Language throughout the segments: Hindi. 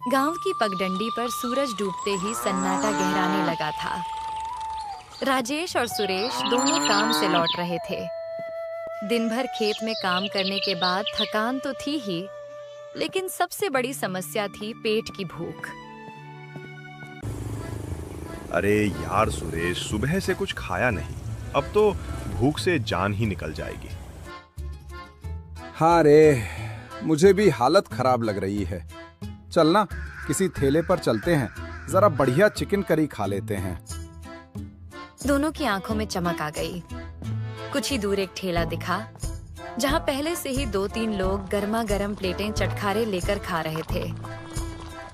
गांव की पगडंडी पर सूरज डूबते ही सन्नाटा गहराने लगा था। राजेश और सुरेश दोनों काम से लौट रहे थे। दिन भर खेत में काम करने के बाद थकान तो थी ही, लेकिन सबसे बड़ी समस्या थी पेट की भूख। अरे यार सुरेश, सुबह से कुछ खाया नहीं, अब तो भूख से जान ही निकल जाएगी। हाँ रे, मुझे भी हालत खराब लग रही है। चलना किसी ठेले पर चलते हैं, जरा बढ़िया चिकन करी खा लेते हैं। दोनों की आंखों में चमक आ गई। कुछ ही दूर एक ठेला दिखा, जहां पहले से ही 2-3 लोग गर्मा गर्म प्लेटें चटखारे लेकर खा रहे थे।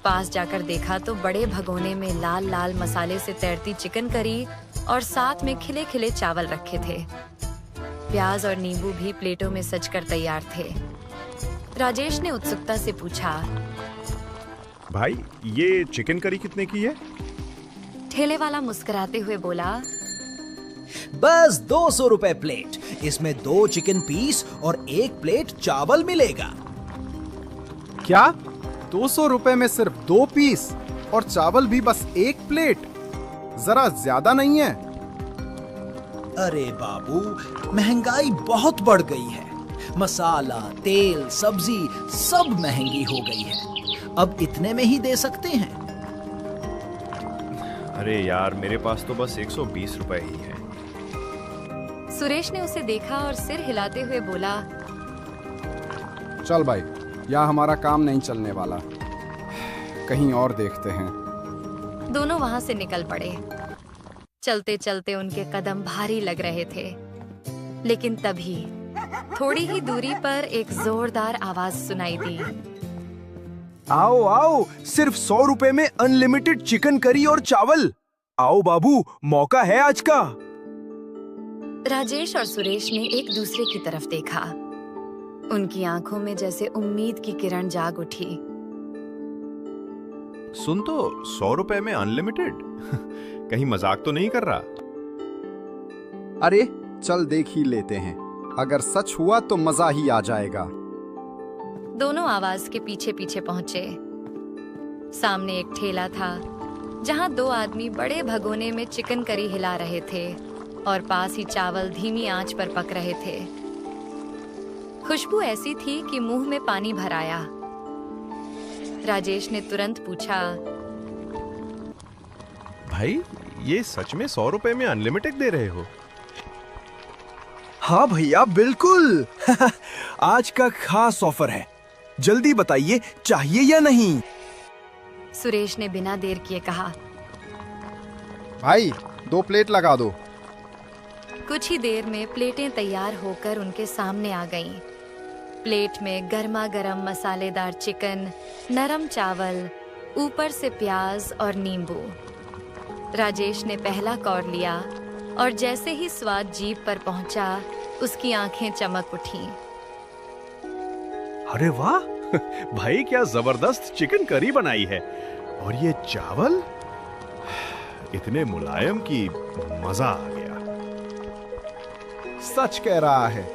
पास जाकर देखा तो बड़े भगोने में लाल लाल मसाले से तैरती चिकन करी और साथ में खिले खिले चावल रखे थे। प्याज और नींबू भी प्लेटों में सजकर तैयार थे। राजेश ने उत्सुकता से पूछा, भाई ये चिकन करी कितने की है? ठेले वाला मुस्कुराते हुए बोला, बस 200 रुपए प्लेट। इसमें 2 चिकन पीस और 1 प्लेट चावल मिलेगा। क्या 200 रुपए में सिर्फ 2 पीस और चावल भी बस 1 प्लेट? जरा ज्यादा नहीं है? अरे बाबू, महंगाई बहुत बढ़ गई है। मसाला, तेल, सब्जी सब महंगी हो गई है। अब इतने में ही दे सकते हैं। अरे यार, मेरे पास तो बस 120 रुपए ही है। सुरेश ने उसे देखा और सिर हिलाते हुए बोला, चल भाई, यहाँ हमारा काम नहीं चलने वाला, कहीं और देखते हैं। दोनों वहां से निकल पड़े। चलते चलते उनके कदम भारी लग रहे थे, लेकिन तभी थोड़ी ही दूरी पर एक जोरदार आवाज सुनाई दी। आओ आओ, सिर्फ 100 रुपए में अनलिमिटेड चिकन करी और चावल। आओ बाबू, मौका है आज का। राजेश और सुरेश ने एक दूसरे की तरफ देखा। उनकी आंखों में जैसे उम्मीद की किरण जाग उठी। सुन तो, 100 रुपए में अनलिमिटेड? कहीं मजाक तो नहीं कर रहा? अरे चल देख ही लेते हैं, अगर सच हुआ तो मजा ही आ जाएगा। दोनों आवाज के पीछे पीछे पहुंचे। सामने एक ठेला था, जहां 2 आदमी बड़े भगोने में चिकन करी हिला रहे थे और पास ही चावल धीमी आंच पर पक रहे थे। खुशबू ऐसी थी कि मुंह में पानी भर आया। राजेश ने तुरंत पूछा, भाई ये सच में 100 रुपए में अनलिमिटेड दे रहे हो? हाँ भैया, बिल्कुल। आज का खास ऑफर है, जल्दी बताइए चाहिए या नहीं? सुरेश ने बिना देर किए कहा। भाई 2 प्लेट लगा दो। कुछ ही देर में प्लेटें तैयार होकर उनके सामने आ गईं। प्लेट में गर्मा गर्म मसालेदार चिकन, नरम चावल, ऊपर से प्याज और नींबू। राजेश ने पहला कौर लिया और जैसे ही स्वाद जीभ पर पहुंचा, उसकी आंखें चमक उठीं। अरे वाह, भाई क्या जबरदस्त चिकन करी बनाई है। और ये चावल इतने मुलायम कि मजा आ गया। सच कह रहा है।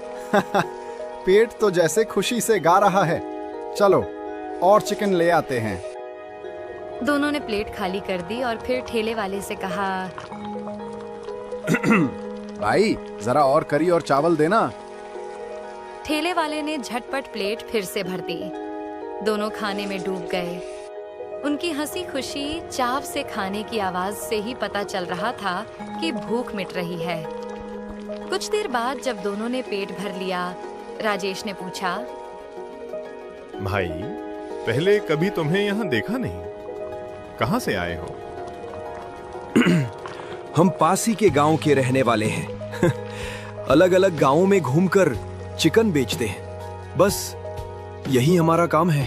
पेट तो जैसे खुशी से गा रहा है। चलो और चिकन ले आते हैं। दोनों ने प्लेट खाली कर दी और फिर ठेले वाले से कहा, भाई जरा और करी और चावल देना। ठेले वाले ने झटपट प्लेट फिर से भर दी। दोनों खाने में डूब गए। उनकी हंसी खुशी, चाव से खाने की आवाज से ही पता चल रहा था कि भूख मिट रही है। कुछ देर बाद जब दोनों ने पेट भर लिया, राजेश ने पूछा, भाई पहले कभी तुम्हें यहाँ देखा नहीं, कहाँ से आए हो? हम पास ही के गांव के रहने वाले हैं। अलग अलग गांवों में घूमकर चिकन बेचते हैं, बस यही हमारा काम है।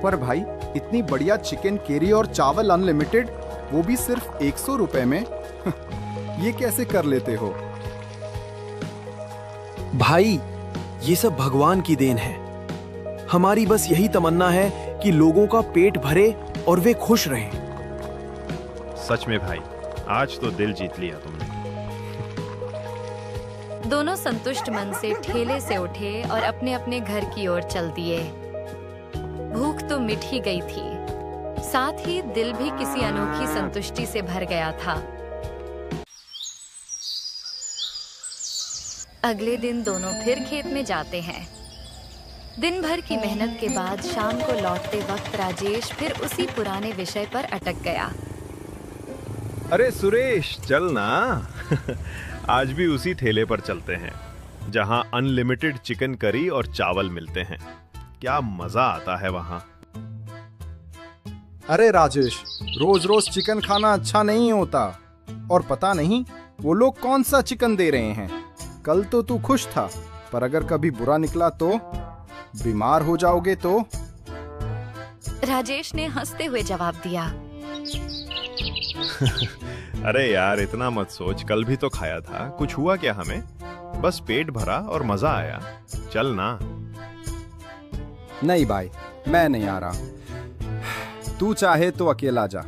पर भाई इतनी बढ़िया चिकन करी और चावल अनलिमिटेड, वो भी सिर्फ 100 रुपए में। ये कैसे कर लेते हो? भाई ये सब भगवान की देन है। हमारी बस यही तमन्ना है कि लोगों का पेट भरे और वे खुश रहें। सच में भाई, आज तो दिल जीत लिया तुमने। दोनों संतुष्ट मन से ठेले से उठे और अपने अपने घर की ओर चल दिए। भूख भूख तो मिट ही गई थी, साथ ही दिल भी किसी अनोखी संतुष्टि से भर गया था। अगले दिन दोनों फिर खेत में जाते हैं। दिन भर की मेहनत के बाद शाम को लौटते वक्त राजेश फिर उसी पुराने विषय पर अटक गया। अरे सुरेश, चल ना। आज भी उसी ठेले पर चलते हैं जहां अनलिमिटेड चिकन करी और चावल मिलते हैं। क्या मजा आता है वहां। अरे राजेश, रोज रोज चिकन खाना अच्छा नहीं होता। और पता नहीं वो लोग कौन सा चिकन दे रहे हैं। कल तो तू खुश था, पर अगर कभी बुरा निकला तो बीमार हो जाओगे तो। राजेश ने हंसते हुए जवाब दिया। अरे यार, इतना मत सोच। कल भी तो खाया था, कुछ हुआ क्या हमें? बस पेट भरा और मजा आया। चल ना। नहीं भाई, मैं नहीं आ रहा। तू चाहे तो अकेला जा।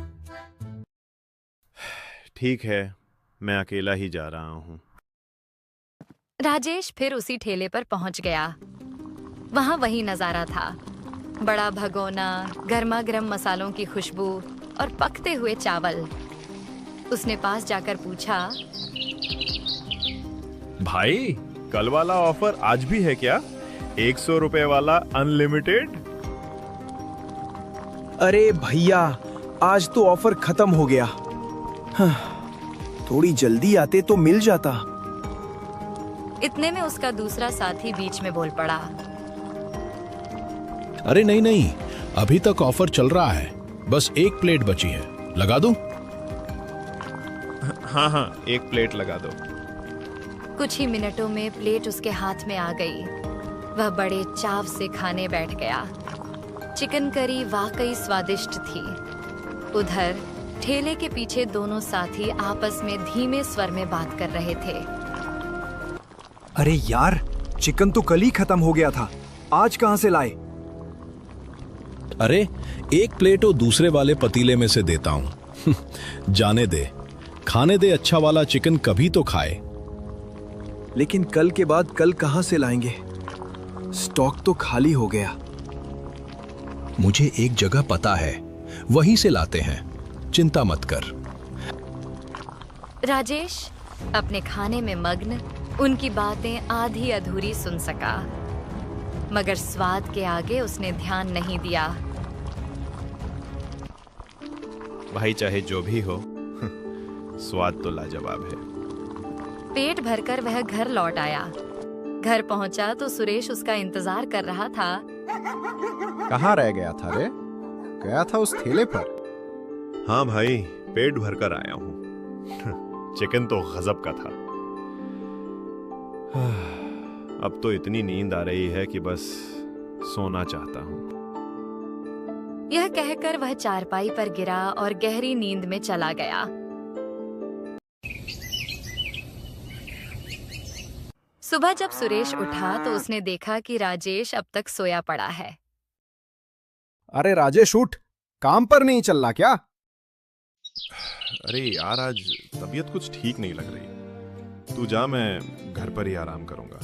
ठीक है, मैं अकेला ही जा रहा हूँ। राजेश फिर उसी ठेले पर पहुंच गया। वहां वही नजारा था, बड़ा भगोना, गर्मा गर्म मसालों की खुशबू और पकते हुए चावल। उसने पास जाकर पूछा, भाई, कल वाला ऑफर आज भी है क्या? 100 रुपए वाला अनलिमिटेड? अरे भैया, आज तो ऑफर खत्म हो गया। हाँ, थोड़ी जल्दी आते तो मिल जाता। इतने में उसका दूसरा साथी बीच में बोल पड़ा। अरे नहीं नहीं, अभी तक ऑफर चल रहा है। बस एक प्लेट बची है, लगा दूं? हाँ, एक प्लेट लगा दो। कुछ ही मिनटों में प्लेट उसके हाथ में आ गई। वह बड़े चाव से खाने बैठ गया। चिकन करी वाकई स्वादिष्ट थी। उधर ठेले के पीछे दोनों साथी आपस में धीमे स्वर में बात कर रहे थे। अरे यार, चिकन तो कल ही खत्म हो गया था, आज कहां से लाए? अरे एक प्लेट वो दूसरे वाले पतीले में से देता हूं। जाने दे, खाने दे। अच्छा वाला चिकन कभी तो खाए। लेकिन कल के बाद कल कहां से लाएंगे? स्टॉक तो खाली हो गया। मुझे एक जगह पता है, वहीं से लाते हैं, चिंता मत कर। राजेश अपने खाने में मग्न उनकी बातें आधी अधूरी सुन सका, मगर स्वाद के आगे उसने ध्यान नहीं दिया। भाई, चाहे जो भी हो, स्वाद तो लाजवाब है। पेट भरकर वह घर लौट आया। घर पहुंचा तो सुरेश उसका इंतजार कर रहा था। कहाँ रह गया था रे? गया था उस ठेले पर। हाँ भाई, पेट भरकर आया हूँ। चिकन तो गजब का था। अब तो इतनी नींद आ रही है कि बस सोना चाहता हूँ। यह कहकर वह चारपाई पर गिरा और गहरी नींद में चला गया। सुबह जब सुरेश उठा तो उसने देखा कि राजेश अब तक सोया पड़ा है। अरे राजेश, उठ, काम पर नहीं चल रहा क्या? अरे यार, आज तबीयत कुछ ठीक नहीं लग रही। तू जा, मैं घर पर ही आराम करूंगा।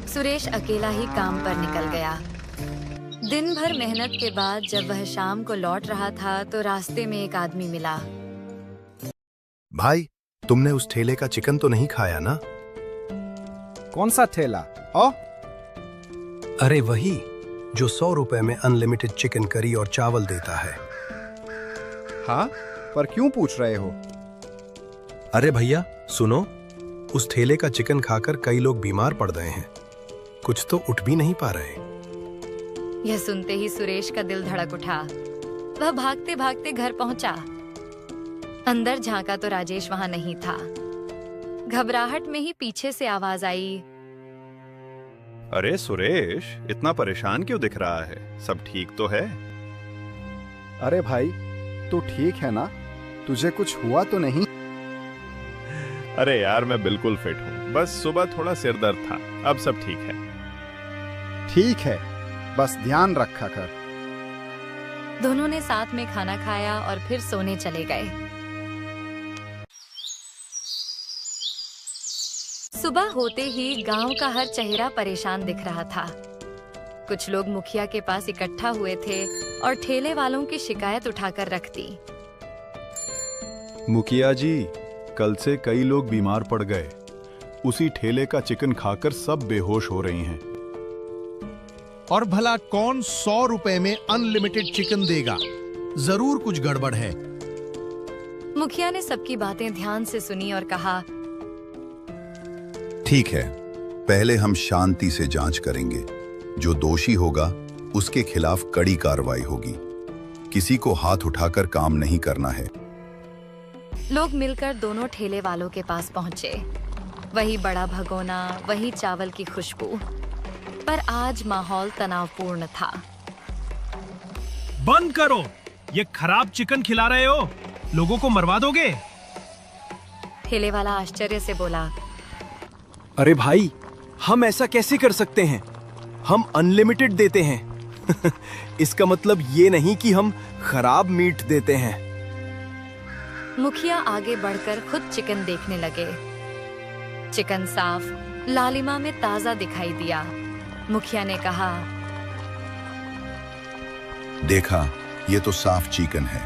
सुरेश अकेला ही काम पर निकल गया। दिन भर मेहनत के बाद जब वह शाम को लौट रहा था तो रास्ते में एक आदमी मिला। भाई, तुमने उस ठेले का चिकन तो नहीं खाया ना? कौन सा ठेला? अरे वही जो 100 रुपए में अनलिमिटेड चिकन करी और चावल देता है। हाँ, पर क्यों पूछ रहे हो? अरे भैया सुनो, उस ठेले का चिकन खाकर कई लोग बीमार पड़ गए हैं। कुछ तो उठ भी नहीं पा रहे। यह सुनते ही सुरेश का दिल धड़क उठा। वह भागते भागते घर पहुंचा। अंदर झांका तो राजेश वहां नहीं था। घबराहट में ही पीछे से आवाज आई, अरे सुरेश, इतना परेशान क्यों दिख रहा है? सब ठीक तो है? अरे भाई, तू ठीक है ना? तुझे कुछ हुआ तो नहीं? अरे यार, मैं बिल्कुल फिट हूँ। बस सुबह थोड़ा सिर दर्द था, अब सब ठीक है। ठीक है, बस ध्यान रखा कर। दोनों ने साथ में खाना खाया और फिर सोने चले गए। सुबह होते ही गांव का हर चेहरा परेशान दिख रहा था। कुछ लोग मुखिया के पास इकट्ठा हुए थे और ठेले वालों की शिकायत उठाकर रख दी। मुखिया जी, कल से कई लोग बीमार पड़ गए। उसी ठेले का चिकन खाकर सब बेहोश हो रही हैं। और भला कौन 100 रुपए में अनलिमिटेड चिकन देगा? जरूर कुछ गड़बड़ है। मुखिया ने सबकी बातें ध्यान से सुनी और कहा, ठीक है, पहले हम शांति से जांच करेंगे। जो दोषी होगा उसके खिलाफ कड़ी कार्रवाई होगी। किसी को हाथ उठाकर काम नहीं करना है। लोग मिलकर दोनों ठेले वालों के पास पहुंचे। वही बड़ा भगोना, वही चावल की खुशबू, पर आज माहौल तनावपूर्ण था। बंद करो, ये खराब चिकन खिला रहे हो, लोगों को मरवा दोगे। ठेले वाला आश्चर्य से बोला, अरे भाई, हम ऐसा कैसे कर सकते हैं? हम अनलिमिटेड देते हैं। इसका मतलब ये नहीं कि हम खराब मीट देते हैं। मुखिया आगे बढ़कर खुद चिकन देखने लगे। चिकन साफ, लालिमा में ताजा दिखाई दिया। मुखिया ने कहा, देखा, ये तो साफ चिकन है।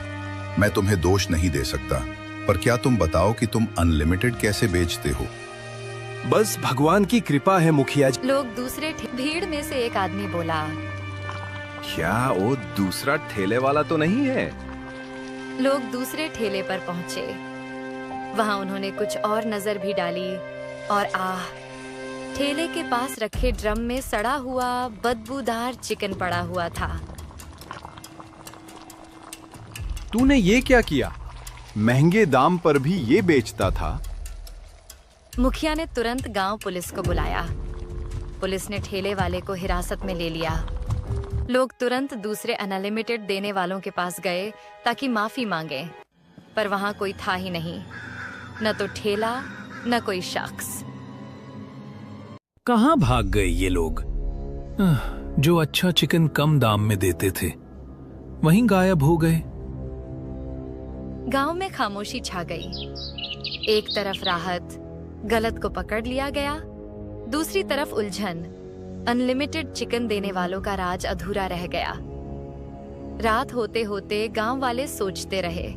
मैं तुम्हें दोष नहीं दे सकता, पर क्या तुम बताओ कि तुम अनलिमिटेड कैसे बेचते हो? बस भगवान की कृपा है मुखिया जी। लोग दूसरे भीड़ में से एक आदमी बोला, क्या वो दूसरा ठेले वाला तो नहीं है? लोग दूसरे ठेले पर पहुंचे। वहां उन्होंने कुछ और नजर भी डाली और ठेले के पास रखे ड्रम में सड़ा हुआ बदबूदार चिकन पड़ा हुआ था। तूने ये क्या किया? महंगे दाम पर भी ये बेचता था। मुखिया ने तुरंत गांव पुलिस को बुलाया। पुलिस ने ठेले वाले को हिरासत में ले लिया। लोग तुरंत दूसरे अनलिमिटेड देने वालों के पास गए ताकि माफी मांगे, पर वहां कोई था ही नहीं, न तो ठेला न कोई शख्स। कहां भाग गए ये लोग? जो अच्छा चिकन कम दाम में देते थे, वहीं गायब हो गए। गांव में खामोशी छा गई। एक तरफ राहत, गलत को पकड़ लिया गया, दूसरी तरफ उलझन, अनलिमिटेड चिकन देने वालों का राज अधूरा रह गया। रात होते होते गांव वाले सोचते रहे,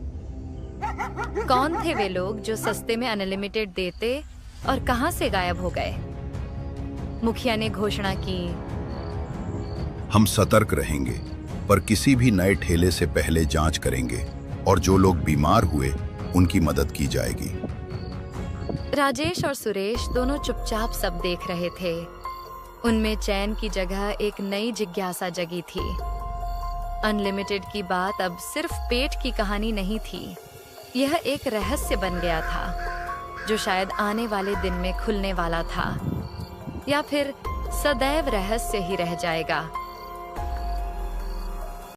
कौन थे वे लोग जो सस्ते में अनलिमिटेड देते और कहां से गायब हो गए। मुखिया ने घोषणा की, हम सतर्क रहेंगे, पर किसी भी नए ठेले से पहले जांच करेंगे और जो लोग बीमार हुए उनकी मदद की जाएगी। राजेश और सुरेश दोनों चुपचाप सब देख रहे थे। उनमें चैन की जगह एक नई जिज्ञासा जगी थी। अनलिमिटेड की बात अब सिर्फ पेट की कहानी नहीं थी, यह एक रहस्य बन गया था जो शायद आने वाले दिन में खुलने वाला था, या फिर सदैव रहस्य ही रह जाएगा।